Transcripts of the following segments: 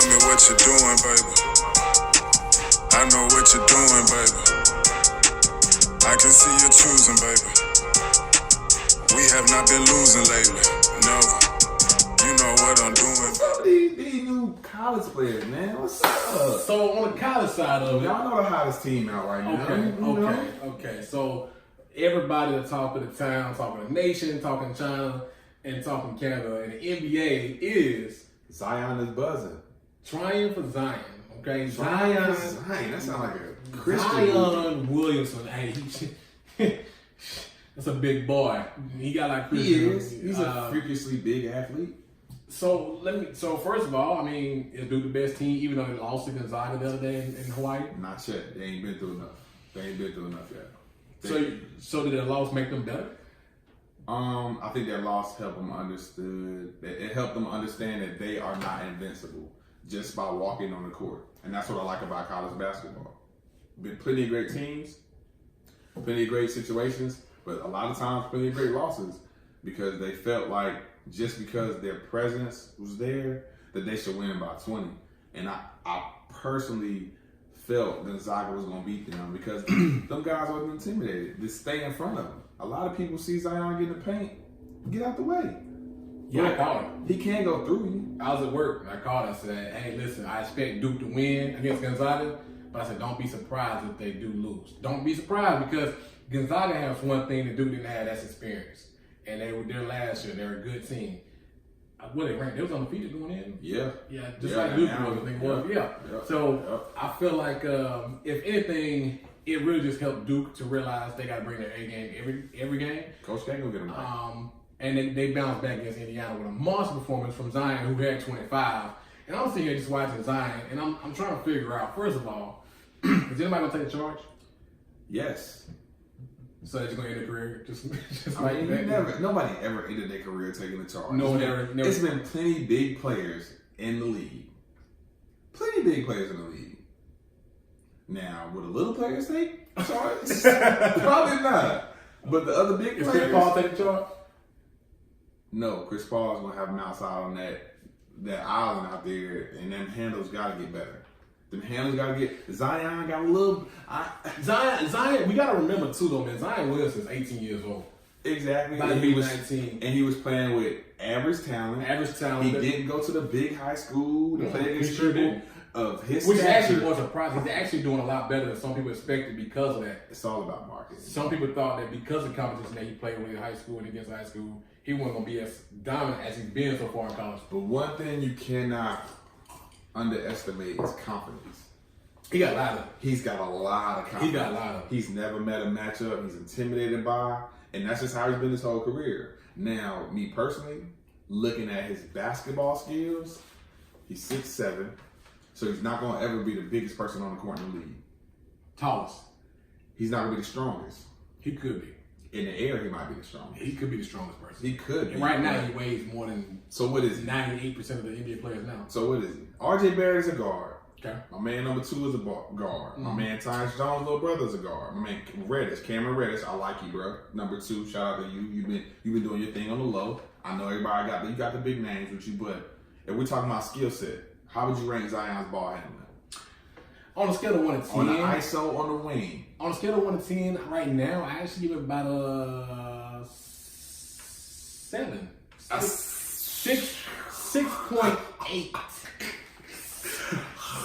tell me what you're doing, baby. I know what you're doing, baby. I can see you choosing, baby. We have not been losing lately. Never. You know what I'm doing. These new college players, man. What's up? So on the college side of it, y'all know the hottest team out right now. Okay. So everybody that talk of the town, talking the nation, talking China, and talking Canada, and the NBA is Zion is buzzing. Trying for Zion. Okay, Zion. That sounds like a Christian Zion movie. Williamson. Hey, that's a big boy. He got like He is. He's a freakishly big athlete. So first of all, I mean, is Duke the best team, even though they lost to Gonzaga the other day in Hawaii? Not yet. They ain't been through enough. Yet. So did that loss make them better? I think that loss helped them understood. It helped them understand that they are not invincible just by walking on the court, and that's what I like about college basketball. Been plenty of great teams, plenty of great situations, but a lot of times plenty of great losses because they felt like just because their presence was there that they should win by 20. And I personally felt Gonzaga was going to beat them because them guys wasn't intimidated. Just stay in front of them. A lot of people see Zion get in the paint, get out the way. Yeah, I called it. He can't go through you. I was at work and I called. I said, "Hey, listen, I expect Duke to win against Gonzaga, but I said, don't be surprised if they do lose. Don't be surprised because Gonzaga has one thing that Duke didn't have, that's experience. And they were there last year. They're a good team. What they ranked? They was undefeated going in. Yeah, just like Duke was. I think was. Yeah. So I feel like if anything, it really just helped Duke to realize they got to bring their A game every game. Coach can't go get them back. And they bounced back against Indiana with a monster performance from Zion, who had 25. And I'm sitting here just watching Zion, and I'm trying to figure out, first of all, is anybody gonna take a charge? Yes. So they're just gonna end their career, just I mean, nobody ever ended their career taking a charge. No one ever. It's been plenty big players in the league. Plenty big players in the league. Now, would the little players take a charge? Probably not. But the other big players. Chris Paul take a charge? No, Chris Paul's gonna have him outside on that island out there, and them handles gotta get better. Them handles gotta get. Zion got a little. Zion. We gotta remember too, though, man. Zion Williamson's 18 years old. Exactly. And he was 19, and he was playing with average talent. He didn't go to the big high school to play against people of his which stature. Actually was a surprise. He's actually doing a lot better than some people expected because of that. It's all about marketing. Some people thought that because of the competition that he played with in high school and against high school, he wasn't gonna be as dominant as he's been so far in college. But one thing you cannot underestimate is confidence. He got a lot of it. He's got a lot of confidence. He got a lot of it. He's never met a matchup he's intimidated by, and that's just how he's been his whole career. Now, me personally, looking at his basketball skills, he's 6'7", so he's not going to ever be the biggest person on the court in the league. Tallest. He's not going to be the strongest. He could be. In the air, he might be the strongest. He could be the strongest person. He could be. And right now, he weighs more than so what is 98% of the NBA players now. So what is he? RJ Barrett is a guard. Okay. My man number 2 is a guard. Mm-hmm. My man Tyus Jones' little brother is a guard. My man Cameron Reddish, I like you, bro. Number 2, shout out to you. You've been doing your thing on the low. I know everybody you got the big names with you, but if we're talking about skill set, how would you rank Zion's ball handling? On a scale of 1 to 10. On the ISO, on the wing. On a scale of 1 to 10, right now, I actually give it about a 7. 6.8.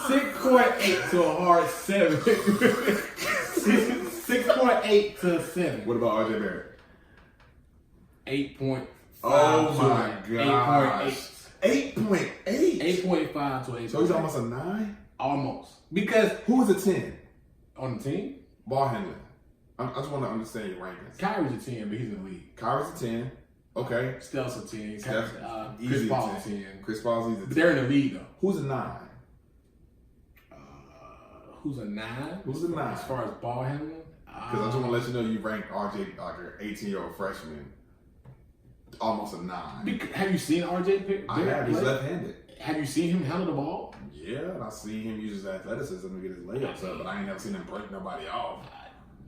6.8 to a hard 7. 6.8 to 7. What about RJ Barrett? 8.5. Oh my gosh. 8.8? 8.5 to 8. So he's almost a 9? Almost. Because who's a 10? On the team? Ball handling. I just want to understand your rankings. Kyrie's a 10, but he's in the league. Kyrie's a 10. Okay. Steph's a 10. Chris Paul's a 10. Chris Paul's a 10. But they're in the league, though. Who's a 9? Who's a 9? Who's a 9? As far as ball handling? Because I just want to let you know you ranked RJ like an 18-year-old freshman almost a 9. Have you seen RJ pick? I have. He's left-handed. Have you seen him handle the ball? Yeah, and I see him use his athleticism to get his layups up, but I ain't never seen him break nobody off.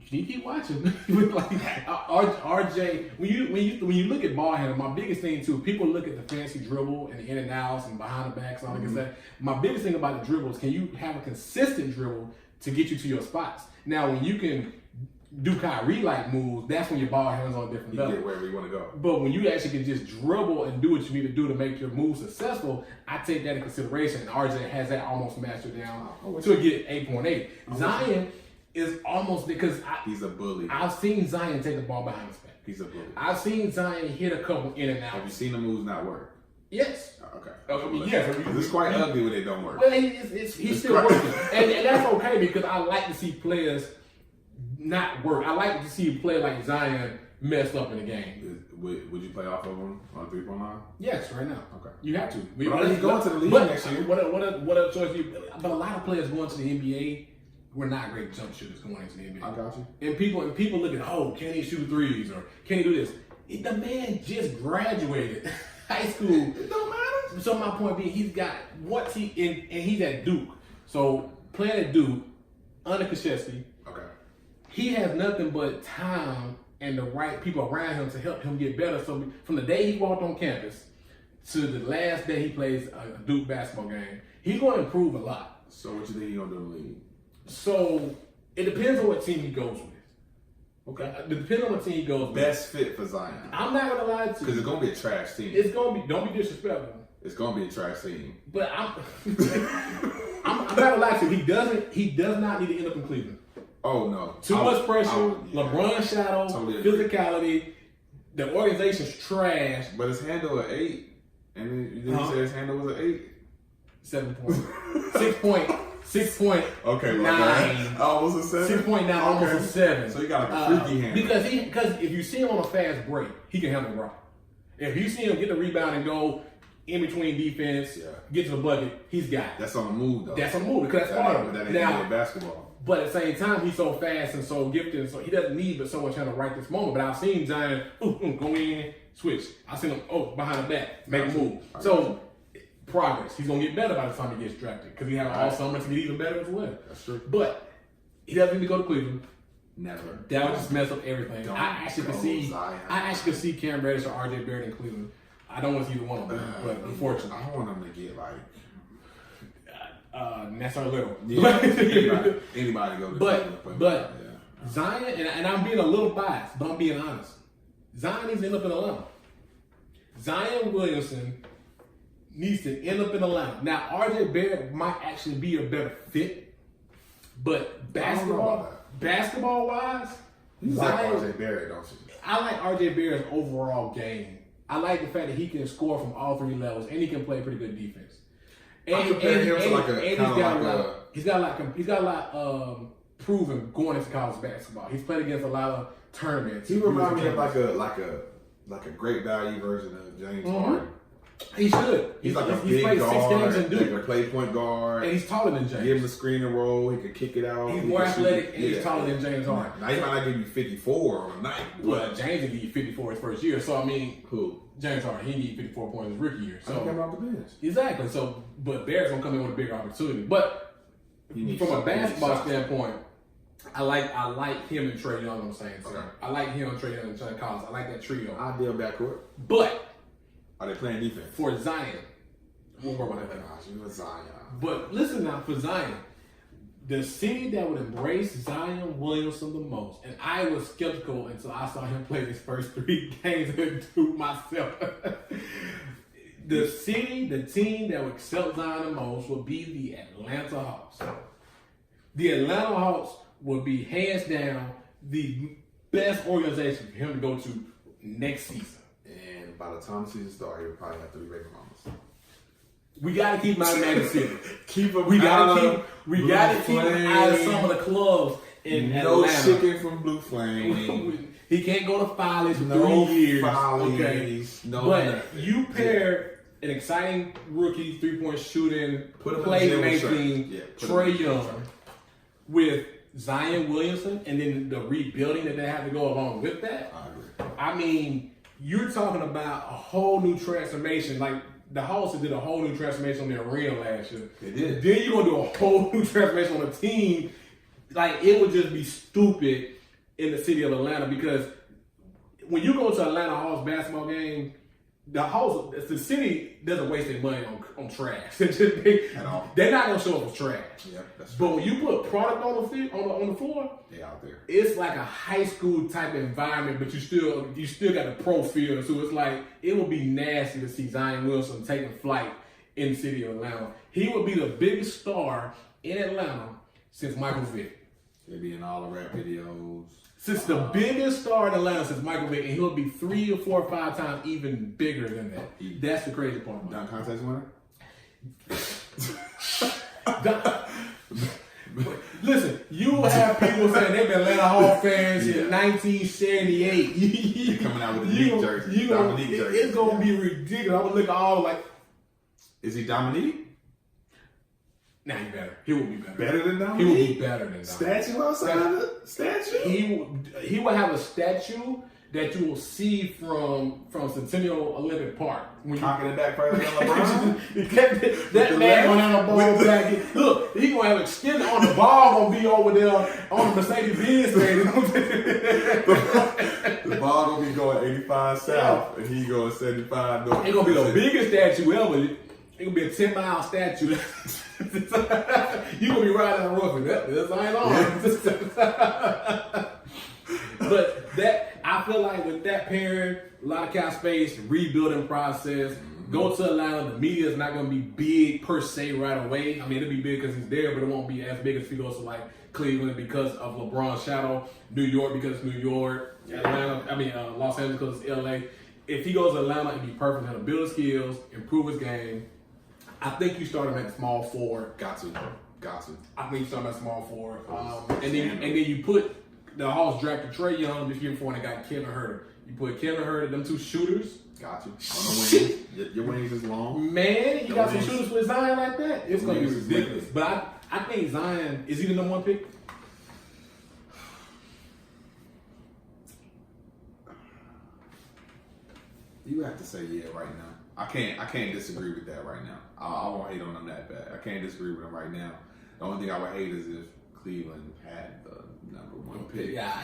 You need to keep watching. Like RJ, when you look at ball handling, my biggest thing too, people look at the fancy dribble and the in and outs and behind the backs and all that good stuff. My biggest thing about the dribble is, can you have a consistent dribble to get you to your spots? Now, when you can do Kyrie-like moves, that's when your ball handles on a different level. You get wherever you want to go. But when you actually can just dribble and do what you need to do to make your move successful, I take that in consideration. And RJ has that almost mastered down to get 8.8. Zion is almost, because he's a bully. I've seen Zion take the ball behind his back. He's a bully. I've seen Zion hit a couple in and out. Have you seen the moves not work? Yes. Okay. Yes. It's quite ugly when they don't work. Well, he's still working. And that's okay, because I like to see players not work. I like to see a player like Zion messed up in the game. Would you play off of him on 3.9? Yes, right now. Okay. You have to. But he's going to the league next year. What other choice you? But a lot of players going to the NBA were not great jump shooters going into the NBA. I got you. And people look at, oh, can he shoot threes, or can he do this? The man just graduated high school. It don't matter. So my point being, he's got and he's at Duke. So playing at Duke under Krzyzewski, okay, he has nothing but time and the right people around him to help him get better. So from the day he walked on campus to the last day he plays a Duke basketball game, he's going to improve a lot. So what you think he's going to do in the league? So it depends on what team he goes with. Okay, it depends on what team he goes with. Best fit for Zion. I'm not going to lie to you. Because it's going to be a trash team. It's going to be, don't be disrespectful. It's going to be a trash team. But I'm not going to lie to you. He does not need to end up in Cleveland. Oh, no. Too much pressure, LeBron shadow, totally physicality. The organization's trash. But his handle at 8. And then you say his handle was at 8? 7 point. 6 point. Okay, 9. Almost a 7? 6.9, almost a 7. So you got like a freaky hand. Because if you see him on a fast break, he can handle the rock. If you see him get the rebound and go in between defense, get to the bucket, he's got it. That's on the move, though. That's on the move, because that's part of it. That ain't now, basketball. But at the same time, he's so fast and so gifted, so he doesn't need but someone trying to right this moment. But I've seen Zion go in, switch. I've seen him behind the back, make a move. So progress. He's gonna get better by the time he gets drafted, because he has all summer to get even better as well. That's true. But he doesn't need to go to Cleveland. Never. That would just mess up everything. I actually could see Cam Reddish or RJ Barrett in Cleveland. I don't want to see either one of them, but unfortunately, I want him to get like. that's our little. Yeah, anybody go to But Zion, and I'm being a little biased, but I'm being honest. Zion needs to end up in Atlanta. Zion Williamson needs to end up in Atlanta. Now, RJ Barrett might actually be a better fit, but basketball wise, you like RJ Barrett, don't you? I like RJ Barrett's overall game. I like the fact that he can score from all 3 levels, and he can play pretty good defense. He's got a lot proven going into college basketball. He's played against a lot of tournaments. He reminds me of like a great value version of James Harden. He should. He's like a big played guard. 6 games in Duke. He can play point guard. And he's taller than James. Give him the screen and roll. He can kick it out. He's more athletic and he's taller than James Harden. Now he might not give you 54 on a night. Well, James did give you 54 his first year. So I mean, who? James Harden. He needed 54 points his rookie year. So come off the bench. Exactly. So, but Barrett's gonna come in with a bigger opportunity. But from a basketball standpoint, I like him and Trae Young on the same team. I like him and Trae Young and John Collins. I like that trio. Ideal backcourt. But are they playing defense? For Zion, we'll worry about that. You and Zion. But listen now, for Zion, the city that would embrace Zion Williamson the most, and I was skeptical until I saw him play his first 3 games and do myself. The team that would accept Zion the most would be the Atlanta Hawks. The Atlanta Hawks would be hands down the best organization for him to go to next season. And by the time the season starts, he'll probably have 3 baby mamas. We gotta keep him out of Magic City. We gotta keep him out of some of the clubs in Atlanta. No chicken from Blue Flame. He can't go to Follies for 3 years. Okay. No, but nothing. You pair an exciting rookie 3-point shooting, playmaking Trae Young with Zion Williamson, and then the rebuilding that they have to go along with that. I agree. I mean, you're talking about a whole new transformation. Like the Hawks did a whole new transformation on their arena last year. They did. Then you're gonna do a whole new transformation on the team. Like it would just be stupid in the city of Atlanta because when you go to Atlanta Hawks basketball game, the city doesn't waste their money on trash. At all. They're not gonna show up with trash. Yeah, that's But true. when you put product on the floor, They out there. it's like a high school type environment, but you still got the pro feel. So it's like it would be nasty to see Zion Williamson taking flight in the city of Atlanta. He would be the biggest star in Atlanta since Michael Vick. They be in all the rap videos. Since the biggest star in Atlanta since Michael Vick, and he'll be 3 or 4 or 5 times even bigger than that. That's the crazy part. Dunk contest winner? Listen, you will have people saying they've been Atlanta Hawks fans in 1978. They're coming out with the Nick jersey. Dominique jersey. It's going to be ridiculous. I'm going to look all like, Is he Dominique? nah, he better. He will be better. Better than Dominique? He will be better than Dominique. Statue outside the statue? He will have a statue that you will see from Centennial Olympic Park. When you Cocking it back further than LeBron? that man gonna have a ball back. Look, he gonna have extended on the ball. Gonna be over there on the Mercedes-Benz stadium. The ball gonna be going 85 south, and he going 75 north. It's gonna be the biggest statue ever. It's gonna be a 10-mile statue. You gonna be riding on the roof and this ain't on. But that, I feel like with that pairing, a lot of cap space, rebuilding process. Go to Atlanta. The media is not going to be big per se right away. I mean, it'll be big because he's there, but it won't be as big as if he goes to like Cleveland because of LeBron's shadow, New York because it's New York, Los Angeles because it's LA. If he goes to Atlanta, it'd be perfect. He'll build his skills, improve his game. I think you start him at small forward. Got to. I think you start him at small forward, and then you put the Hawks drafted Trae Young this year before, and they got Kevin Huerter. You put Kevin Huerter, them two shooters. Got you. On the wings. Your wings is long. Man, you got some shooters with Zion like that. It's going to be ridiculous. But I think Zion, is he the number 1 pick? You have to say yeah right now. I can't disagree with that right now. I won't hate on them that bad. I can't disagree with them right now. The only thing I would hate is if Cleveland had the number 1 pick. Yeah,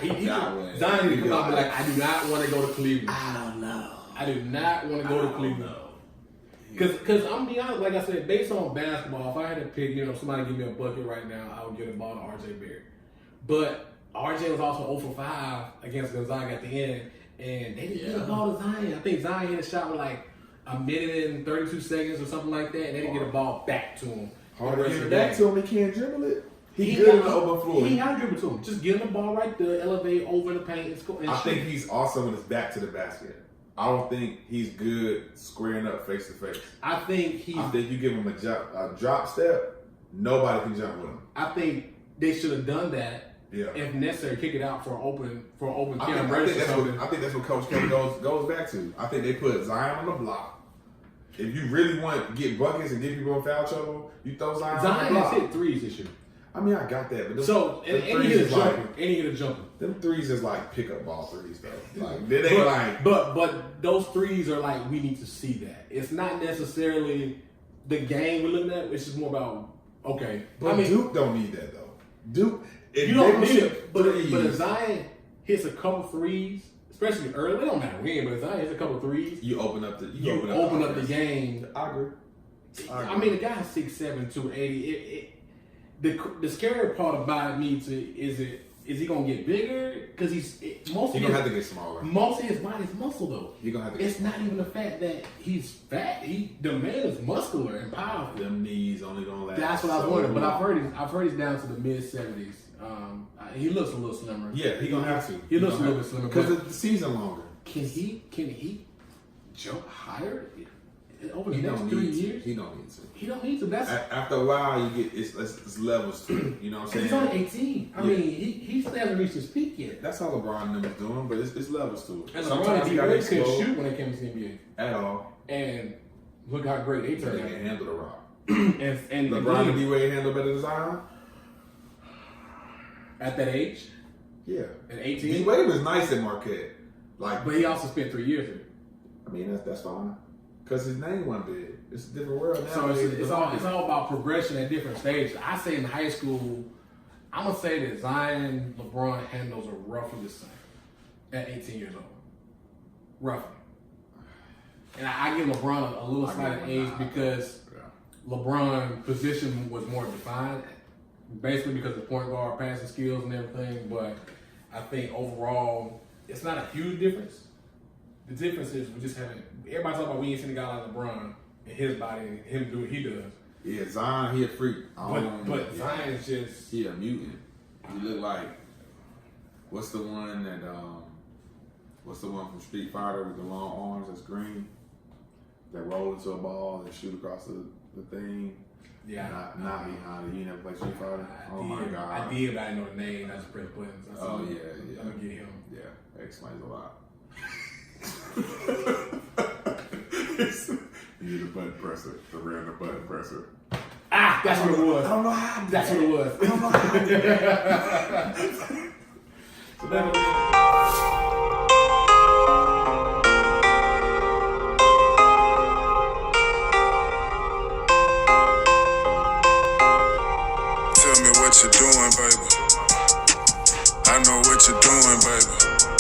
Zion need to come out and be like, I do not want to go to Cleveland. I don't know. I do not want to go to Cleveland. Because I'm be honest, like I said, based on basketball, if I had to pick, somebody give me a bucket right now, I would give the ball to RJ Barrett. But RJ was also 0 for 5 against Gonzaga at the end, and they didn't get the ball to Zion. I think Zion hit a shot with like a minute and 32 seconds or something like that, and they didn't get the ball back to him. Hard to get back to him, he can't dribble it. He good in the open floor. He got to dribble to him. Just give him the ball right there, elevate over the paint, and score. I think he's also when it's back to the basket. I don't think he's good squaring up face to face. I think you give him a drop step, nobody can jump with him. I think they should have done that. Yeah. If necessary, kick it out for open Cam I think that's what Coach Kelly goes back to. I think they put Zion on the block. If you really want to get buckets and get people in foul trouble, you throw Zion on the block. Zion has hit threes this year. I mean, I got that, but he hit a jumper. Them threes is like pickup ball threes, though. Like they ain't like. But those threes are like we need to see that. It's not necessarily the game we're looking at. It's just more about okay. But Duke don't need that though. Duke, you don't need it. But if Zion hits a couple threes, especially early, it don't matter when. But if Zion hits a couple threes, you open up the game. I agree. I mean, the guy's 6'7", 280. The scary part about me is he gonna get bigger? Because he's gonna have to get smaller. Most of his body's muscle though. He's gonna have to. It's not even the fact that he's fat. The man is muscular and powerful. Them knees only gonna last. That's what I was wondering. But I've heard he's down to the mid-70s. He looks a little slimmer. Yeah, he's gonna have to. He looks a little bit slimmer because the season longer. Can he jump higher? Over the he next 3 years? He don't need to. He don't need to. That's after a while, you get it's levels to it. You know what I'm saying? He's only 18. I mean, he still hasn't reached his peak yet. That's how LeBron and them is doing, but it's levels to it. And LeBron, he really couldn't shoot when they came to the NBA at all. And look how great they turned out. They can handle the rock. and LeBron and D-Wade handle better than Zion at that age. Yeah, at 18. D-Wade was nice at Marquette, but he also spent 3 years there. I mean, that's fine. Because his name wasn't big. It's a different world now. So it's all about progression at different stages. I say in high school, I'm gonna say that Zion, LeBron handles are roughly the same at 18 years old, roughly. And I give LeBron a little slight edge because LeBron's position was more defined, basically because of point guard passing skills and everything. But I think overall, it's not a huge difference. The difference is we just haven't. Everybody talk about we ain't seen a guy like LeBron and his body and him do what he does. Yeah, Zion, he a freak. But Zion is just he a mutant. He look like what's the one from Street Fighter with the long arms that's green that roll into a ball and shoot across the thing. Yeah, not behind it. You never played Street Fighter? My God! I did, but I didn't know the name. I just pressed buttons. Yeah. I'm gonna get him. Yeah, that explains a lot. You need a button presser, the random button presser. Ah, that's what it was. I don't know how. That's what it was. I don't know how. So that Tell me what you're doing, baby. I know what you're doing, baby.